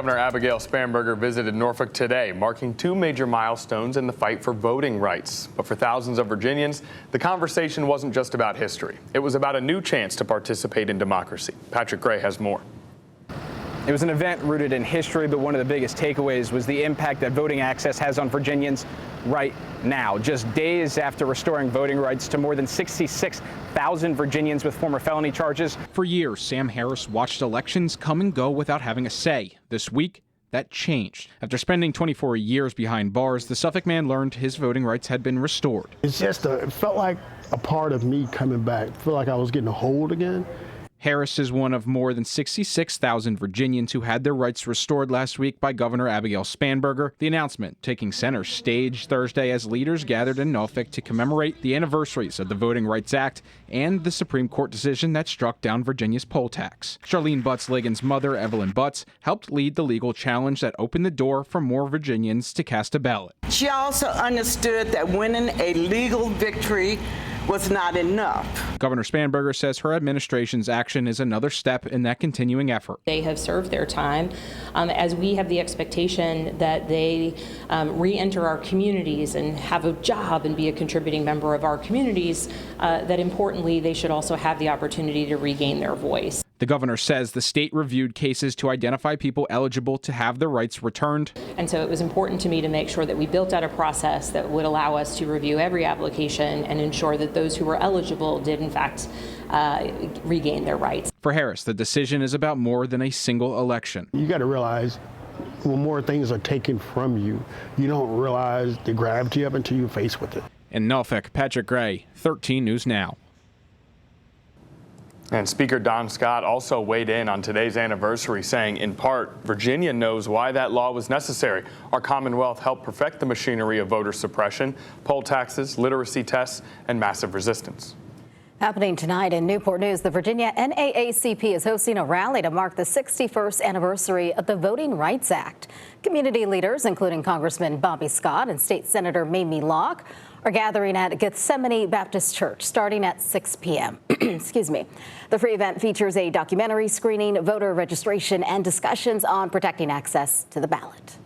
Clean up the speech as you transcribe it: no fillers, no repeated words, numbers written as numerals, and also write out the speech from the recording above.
Governor Abigail Spanberger visited Norfolk today, marking two major milestones in the fight for voting rights. But for thousands of Virginians, the conversation wasn't just about history. It was about a new chance to participate in democracy. Patrick Gray has more. It was an event rooted in history, but one of the biggest takeaways was the impact that voting access has on Virginians right now. Just days after restoring voting rights to more than 66,000 Virginians with former felony charges. For years, Sam Harris watched elections come and go without having a say. This week, that changed. After spending 24 years behind bars, the Suffolk man learned his voting rights had been restored. It felt like a part of me coming back. I felt like I was getting a hold again. Harris is one of more than 66,000 Virginians who had their rights restored last week by Governor Abigail Spanberger. The announcement taking center stage Thursday as leaders gathered in Norfolk to commemorate the anniversaries of the Voting Rights Act and the Supreme Court decision that struck down Virginia's poll tax. Charlene Butts-Ligon's mother, Evelyn Butts, helped lead the legal challenge that opened the door for more Virginians to cast a ballot. She also understood that winning a legal victory was not enough. Governor Spanberger says her administration's action is another step in that continuing effort. They have served their time as we have the expectation that they re-enter our communities and have a job and be a contributing member of our communities, that importantly they should also have the opportunity to regain their voice. The governor says the state reviewed cases to identify people eligible to have their rights returned. And so it was important to me to make sure that we built out a process that would allow us to review every application and ensure that those who were eligible did in fact regain their rights. For Harris, the decision is about more than a single election. You got to realize when more things are taken from you, you don't realize the gravity of it until you're faced with it. In Norfolk, Patrick Gray, 13 News Now. And Speaker Don Scott also weighed in on today's anniversary, saying, in part, Virginia knows why that law was necessary. Our Commonwealth helped perfect the machinery of voter suppression, poll taxes, literacy tests, and massive resistance. Happening tonight in Newport News, the Virginia NAACP is hosting a rally to mark the 61st anniversary of the Voting Rights Act. Community leaders, including Congressman Bobby Scott and State Senator Mamie Locke, are gathering at Gethsemane Baptist Church starting at 6 p.m. Excuse me. The free event features a documentary screening, voter registration, and discussions on protecting access to the ballot.